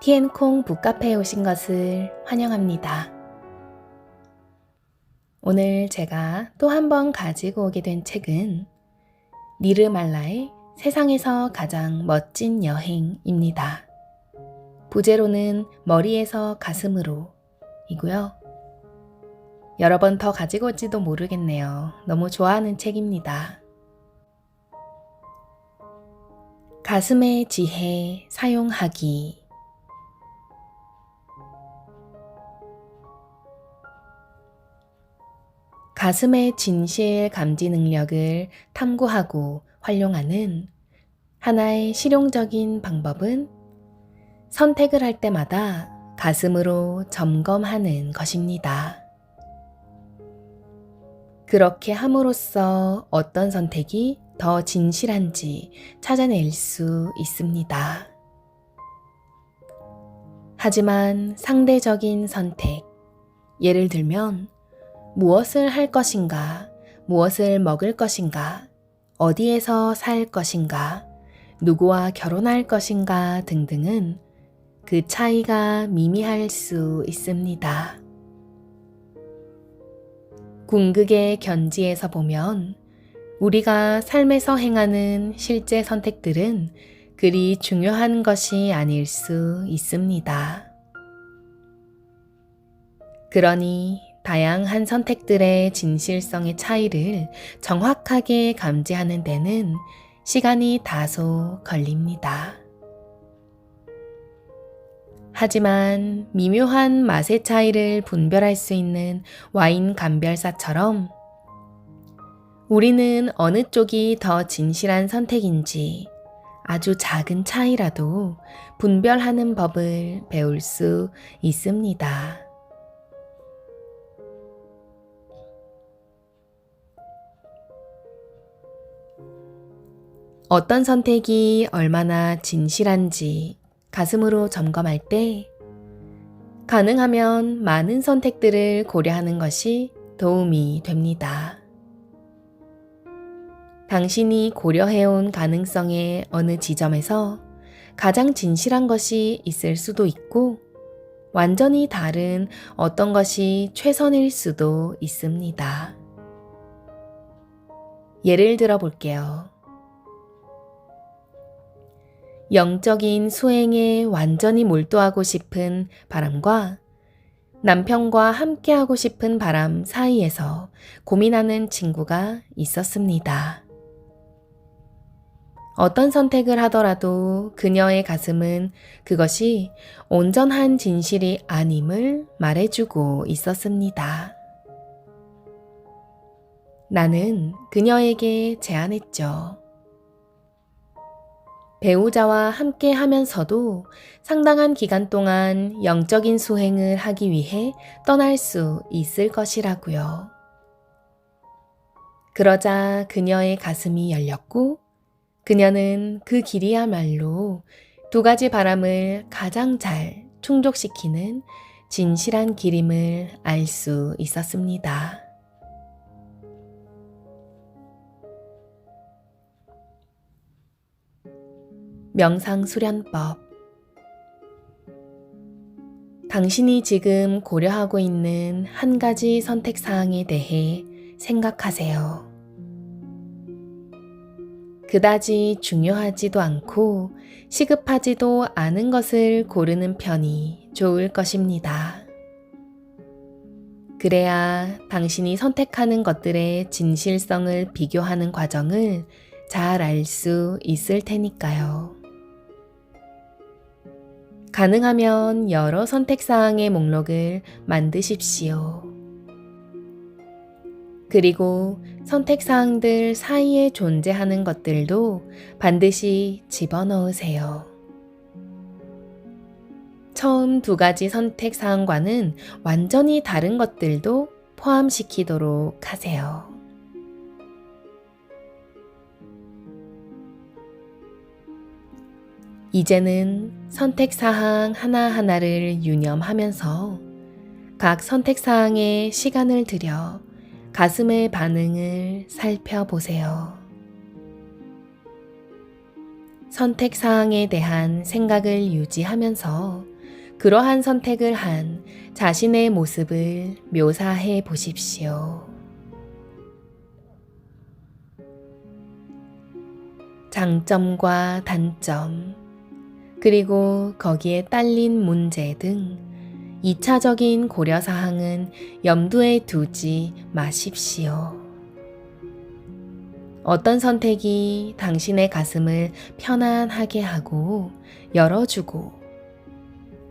티엔콩 북카페에 오신 것을 환영합니다. 오늘 제가 또 한 번 가지고 오게 된 책은 니르말라의 세상에서 가장 멋진 여행입니다. 부제로는 머리에서 가슴으로 이고요. 여러 번 더 가지고 올지도 모르겠네요. 너무 좋아하는 책입니다. 가슴의 지혜 사용하기. 가슴의 진실 감지 능력을 탐구하고 활용하는 하나의 실용적인 방법은 선택을 할 때마다 가슴으로 점검하는 것입니다. 그렇게 함으로써 어떤 선택이 더 진실한지 찾아낼 수 있습니다. 하지만 상대적인 선택, 예를 들면 무엇을 할 것인가, 무엇을 먹을 것인가, 어디에서 살 것인가, 누구와 결혼할 것인가 등등은 그 차이가 미미할 수 있습니다. 궁극의 견지에서 보면 우리가 삶에서 행하는 실제 선택들은 그리 중요한 것이 아닐 수 있습니다. 그러니 다양한 선택들의 진실성의 차이를 정확하게 감지하는 데는 시간이 다소 걸립니다. 하지만 미묘한 맛의 차이를 분별할 수 있는 와인 감별사처럼 우리는 어느 쪽이 더 진실한 선택인지 아주 작은 차이라도 분별하는 법을 배울 수 있습니다. 어떤 선택이 얼마나 진실한지 가슴으로 점검할 때 가능하면 많은 선택들을 고려하는 것이 도움이 됩니다. 당신이 고려해온 가능성의 어느 지점에서 가장 진실한 것이 있을 수도 있고 완전히 다른 어떤 것이 최선일 수도 있습니다. 예를 들어 볼게요. 영적인 수행에 완전히 몰두하고 싶은 바람과 남편과 함께하고 싶은 바람 사이에서 고민하는 친구가 있었습니다. 어떤 선택을 하더라도 그녀의 가슴은 그것이 온전한 진실이 아님을 말해주고 있었습니다. 나는 그녀에게 제안했죠. 배우자와 함께 하면서도 상당한 기간 동안 영적인 수행을 하기 위해 떠날 수 있을 것이라고요. 그러자 그녀의 가슴이 열렸고 그녀는 그 길이야말로 두 가지 바람을 가장 잘 충족시키는 진실한 길임을 알 수 있었습니다. 명상수련법. 당신이 지금 고려하고 있는 한 가지 선택사항에 대해 생각하세요. 그다지 중요하지도 않고 시급하지도 않은 것을 고르는 편이 좋을 것입니다. 그래야 당신이 선택하는 것들의 진실성을 비교하는 과정을 잘 알 수 있을 테니까요. 가능하면 여러 선택사항의 목록을 만드십시오. 그리고 선택사항들 사이에 존재하는 것들도 반드시 집어넣으세요. 처음 두 가지 선택사항과는 완전히 다른 것들도 포함시키도록 하세요. 이제는 선택사항 하나하나를 유념하면서 각 선택사항에 시간을 들여 가슴의 반응을 살펴보세요. 선택사항에 대한 생각을 유지하면서 그러한 선택을 한 자신의 모습을 묘사해 보십시오. 장점과 단점, 그리고 거기에 딸린 문제 등 2차적인 고려사항은 염두에 두지 마십시오. 어떤 선택이 당신의 가슴을 편안하게 하고 열어주고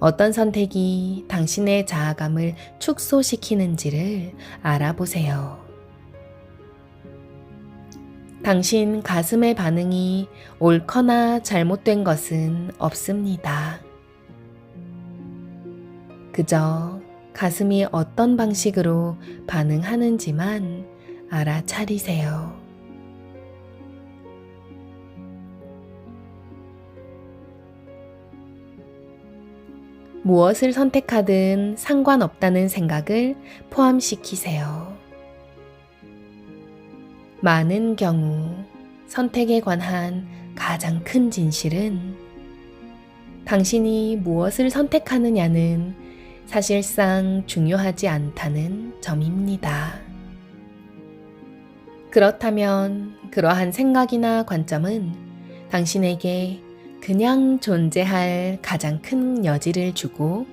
어떤 선택이 당신의 자아감을 축소시키는지를 알아보세요. 당신 가슴의 반응이 옳거나 잘못된 것은 없습니다. 그저 가슴이 어떤 방식으로 반응하는지만 알아차리세요. 무엇을 선택하든 상관없다는 생각을 포함시키세요. 많은 경우 선택에 관한 가장 큰 진실은 당신이 무엇을 선택하느냐는 사실상 중요하지 않다는 점입니다. 그렇다면 그러한 생각이나 관점은 당신에게 그냥 존재할 가장 큰 여지를 주고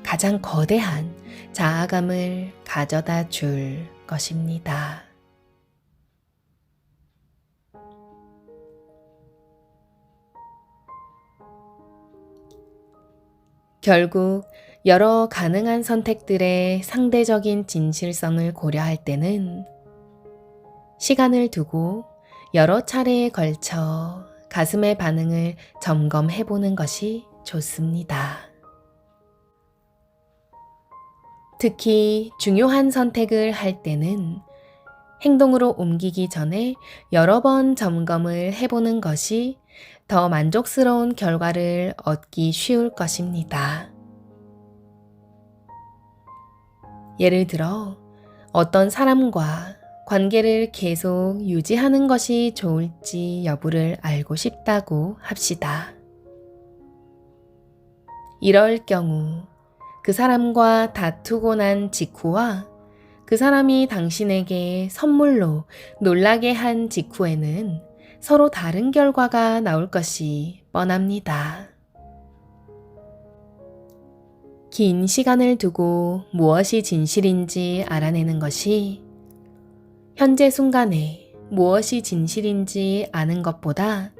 가장 거대한 자아감을 가져다 줄 것입니다. 결국 여러 가능한 선택들의 상대적인 진실성을 고려할 때는 시간을 두고 여러 차례에 걸쳐 가슴의 반응을 점검해 보는 것이 좋습니다. 특히 중요한 선택을 할 때는 행동으로 옮기기 전에 여러 번 점검을 해보는 것이 더 만족스러운 결과를 얻기 쉬울 것입니다. 예를 들어 어떤 사람과 관계를 계속 유지하는 것이 좋을지 여부를 알고 싶다고 합시다. 이럴 경우 그 사람과 다투고 난 직후와 그 사람이 당신에게 선물로 놀라게 한 직후에는 서로 다른 결과가 나올 것이 뻔합니다. 긴 시간을 두고 무엇이 진실인지 알아내는 것이 현재 순간에 무엇이 진실인지 아는 것보다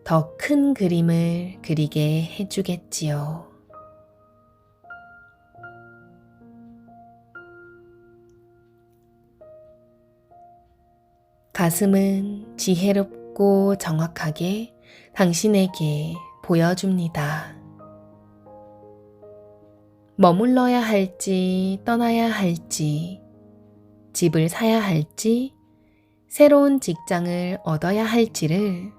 더 큰 그림을 그리게 해주겠지요. 가슴은 지혜롭고 정확하게 당신에게 보여줍니다. 머물러야 할지 떠나야 할지, 집을 사야 할지, 새로운 직장을 얻어야 할지를,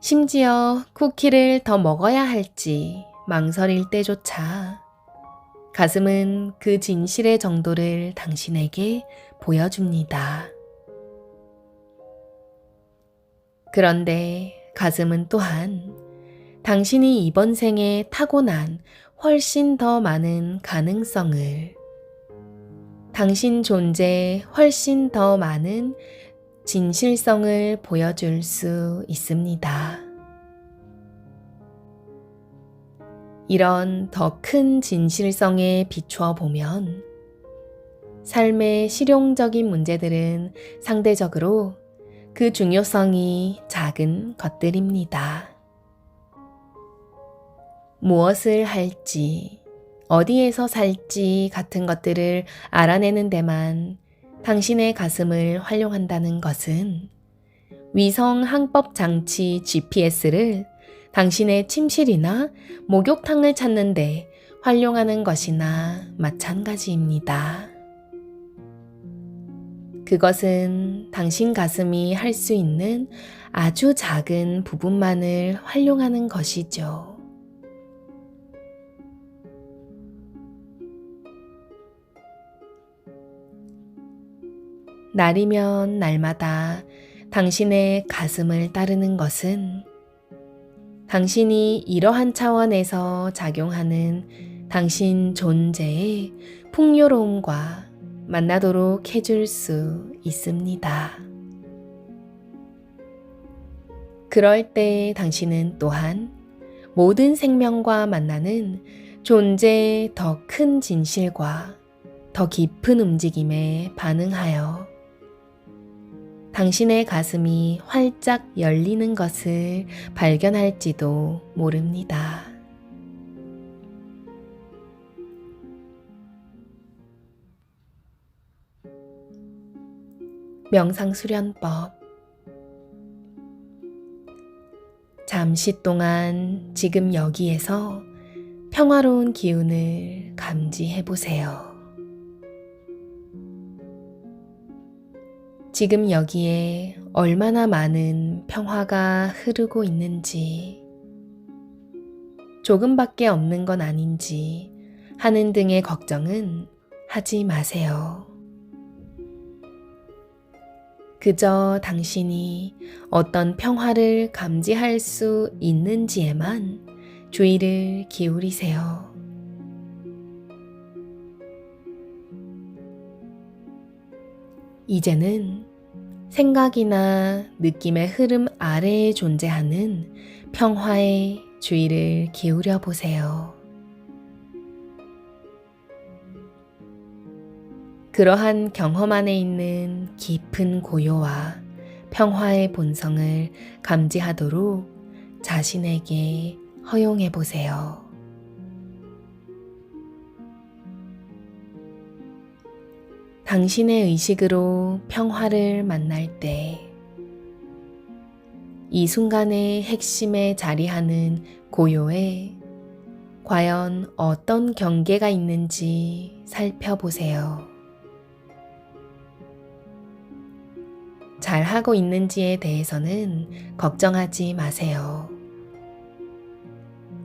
심지어 쿠키를 더 먹어야 할지 망설일 때조차 가슴은 그 진실의 정도를 당신에게 보여줍니다. 그런데 가슴은 또한 당신이 이번 생에 타고난 훨씬 더 많은 가능성을, 당신 존재에 훨씬 더 많은 진실성을 보여줄 수 있습니다. 이런 더 큰 진실성에 비추어 보면 삶의 실용적인 문제들은 상대적으로 그 중요성이 작은 것들입니다. 무엇을 할지, 어디에서 살지 같은 것들을 알아내는 데만 당신의 가슴을 활용한다는 것은 위성 항법 장치 GPS를 당신의 침실이나 목욕탕을 찾는 데 활용하는 것이나 마찬가지입니다. 그것은 당신 가슴이 할 수 있는 아주 작은 부분만을 활용하는 것이죠. 날이면 날마다 당신의 가슴을 따르는 것은 당신이 이러한 차원에서 작용하는 당신 존재의 풍요로움과 만나도록 해줄 수 있습니다. 그럴 때 당신은 또한 모든 생명과 만나는 존재의 더 큰 진실과 더 깊은 움직임에 반응하여 당신의 가슴이 활짝 열리는 것을 발견할지도 모릅니다. 명상수련법. 잠시 동안 지금 여기에서 평화로운 기운을 감지해 보세요. 지금 여기에 얼마나 많은 평화가 흐르고 있는지, 조금밖에 없는 건 아닌지 하는 등의 걱정은 하지 마세요. 그저 당신이 어떤 평화를 감지할 수 있는지에만 주의를 기울이세요. 이제는 생각이나 느낌의 흐름 아래에 존재하는 평화에 주의를 기울여 보세요. 그러한 경험 안에 있는 깊은 고요와 평화의 본성을 감지하도록 자신에게 허용해 보세요. 당신의 의식으로 평화를 만날 때 이 순간의 핵심에 자리하는 고요에 과연 어떤 경계가 있는지 살펴보세요. 잘하고 있는지에 대해서는 걱정하지 마세요.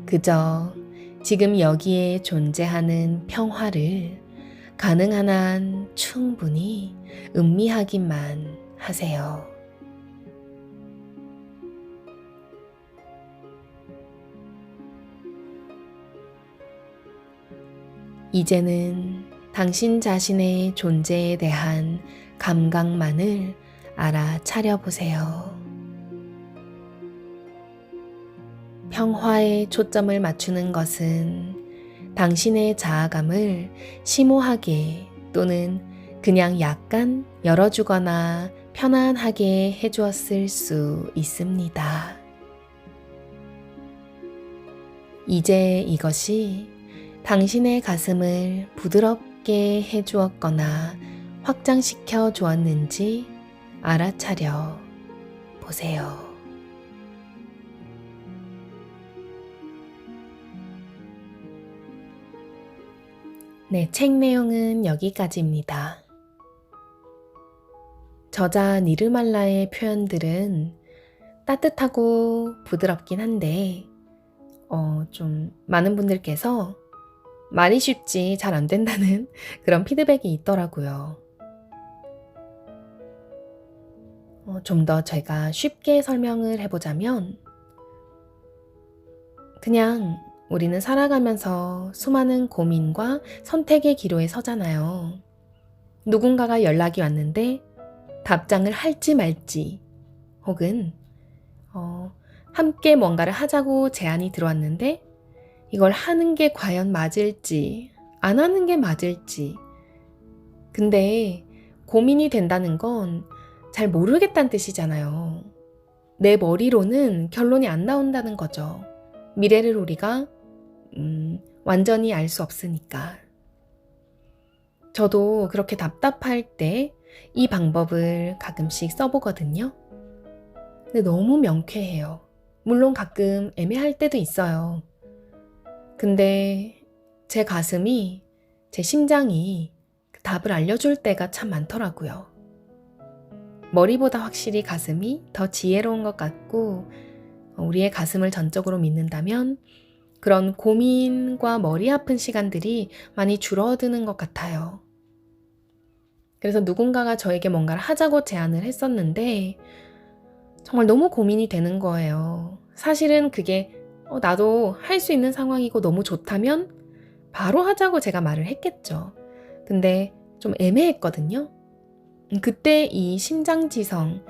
그저 지금 여기에 존재하는 평화를 가능한 한 충분히 음미하기만 하세요. 이제는 당신 자신의 존재에 대한 감각만을 알아차려 보세요. 평화에 초점을 맞추는 것은 당신의 자아감을 심오하게 또는 그냥 약간 열어주거나 편안하게 해주었을 수 있습니다. 이제 이것이 당신의 가슴을 부드럽게 해주었거나 확장시켜 주었는지 알아차려 보세요. 네, 책 내용은 여기까지입니다. 저자 니르말라의 표현들은 따뜻하고 부드럽긴 한데 좀 많은 분들께서 말이 쉽지 잘 안 된다는 그런 피드백이 있더라고요. 좀 더 제가 쉽게 설명을 해보자면 그냥 우리는 살아가면서 수많은 고민과 선택의 기로에 서잖아요. 누군가가 연락이 왔는데 답장을 할지 말지 혹은 함께 뭔가를 하자고 제안이 들어왔는데 이걸 하는 게 과연 맞을지 안 하는 게 맞을지 근데 고민이 된다는 건 잘 모르겠다는 뜻이잖아요. 내 머리로는 결론이 안 나온다는 거죠. 미래를 우리가 완전히 알 수 없으니까. 저도 그렇게 답답할 때 이 방법을 가끔씩 써보거든요. 근데 너무 명쾌해요. 물론 가끔 애매할 때도 있어요. 근데 제 가슴이, 제 심장이 그 답을 알려줄 때가 참 많더라고요. 머리보다 확실히 가슴이 더 지혜로운 것 같고 우리의 가슴을 전적으로 믿는다면 그런 고민과 머리 아픈 시간들이 많이 줄어드는 것 같아요. 그래서 누군가가 저에게 뭔가를 하자고 제안을 했었는데 정말 너무 고민이 되는 거예요. 사실은 그게 나도 할 수 있는 상황이고 너무 좋다면 바로 하자고 제가 말을 했겠죠. 근데 좀 애매했거든요. 그때 이 심장지성에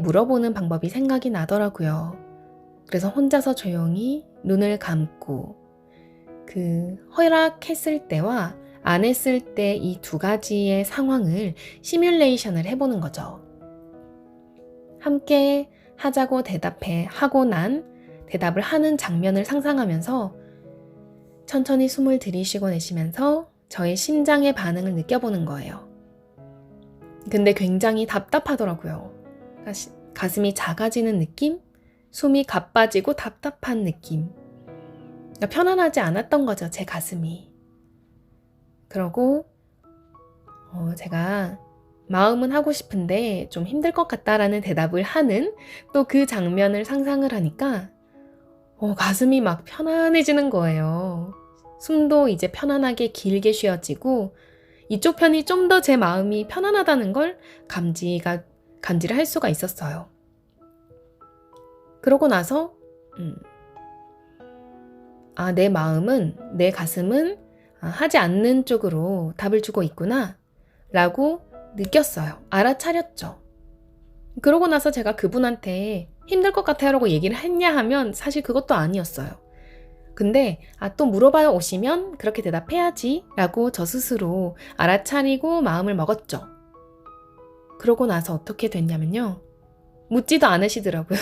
물어보는 방법이 생각이 나더라고요. 그래서 혼자서 조용히 눈을 감고 그 허락했을 때와 안 했을 때 이 두 가지의 상황을 시뮬레이션을 해보는 거죠. 함께 하자고 하고 난 대답을 하는 장면을 상상하면서 천천히 숨을 들이쉬고 내쉬면서 저의 심장의 반응을 느껴보는 거예요. 근데 굉장히 답답하더라고요. 가슴이 작아지는 느낌? 숨이 가빠지고 답답한 느낌. 그러니까 편안하지 않았던 거죠, 제 가슴이. 그러고 제가 마음은 하고 싶은데 좀 힘들 것 같다라는 대답을 하는 또 그 장면을 상상을 하니까 가슴이 막 편안해지는 거예요. 숨도 이제 편안하게 길게 쉬어지고 이쪽 편이 좀 더 제 마음이 편안하다는 걸 감지를 할 수가 있었어요. 그러고 나서 내 가슴은 하지 않는 쪽으로 답을 주고 있구나 라고 느꼈어요. 알아차렸죠. 그러고 나서 제가 그분한테 힘들 것 같아요 라고 얘기를 했냐 하면 사실 그것도 아니었어요. 근데 또 물어봐 오시면 그렇게 대답해야지 라고 저 스스로 알아차리고 마음을 먹었죠. 그러고 나서 어떻게 됐냐면요. 묻지도 않으시더라고요.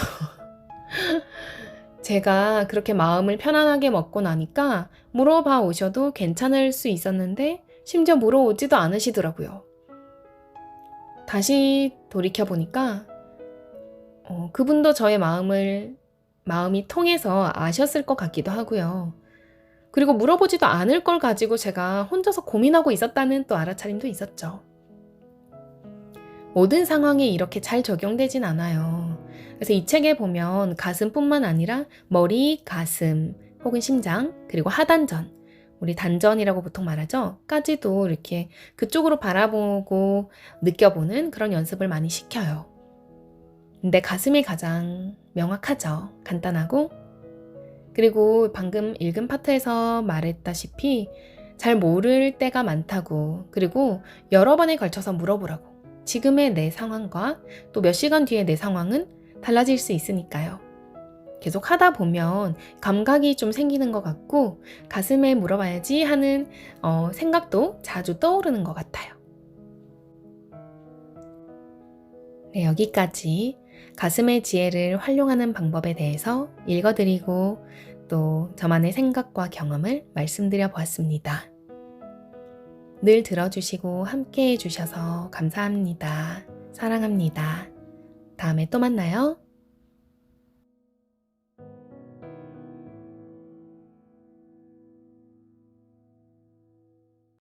제가 그렇게 마음을 편안하게 먹고 나니까 물어봐 오셔도 괜찮을 수 있었는데 심지어 물어오지도 않으시더라고요. 다시 돌이켜보니까 그분도 저의 마음이 통해서 아셨을 것 같기도 하고요. 그리고 물어보지도 않을 걸 가지고 제가 혼자서 고민하고 있었다는 또 알아차림도 있었죠. 모든 상황에 이렇게 잘 적용되진 않아요. 그래서 이 책에 보면 가슴뿐만 아니라 머리, 가슴, 혹은 심장, 그리고 하단전, 우리 단전이라고 보통 말하죠. 까지도 이렇게 그쪽으로 바라보고 느껴보는 그런 연습을 많이 시켜요. 근데 가슴이 가장 명확하죠. 간단하고. 그리고 방금 읽은 파트에서 말했다시피 잘 모를 때가 많다고, 그리고 여러 번에 걸쳐서 물어보라고. 지금의 내 상황과 또 몇 시간 뒤의 내 상황은 달라질 수 있으니까요. 계속 하다 보면 감각이 좀 생기는 것 같고 가슴에 물어봐야지 하는 생각도 자주 떠오르는 것 같아요. 네, 여기까지 가슴의 지혜를 활용하는 방법에 대해서 읽어드리고 또 저만의 생각과 경험을 말씀드려 보았습니다. 늘 들어주시고 함께 해주셔서 감사합니다. 사랑합니다. 다음에 또 만나요.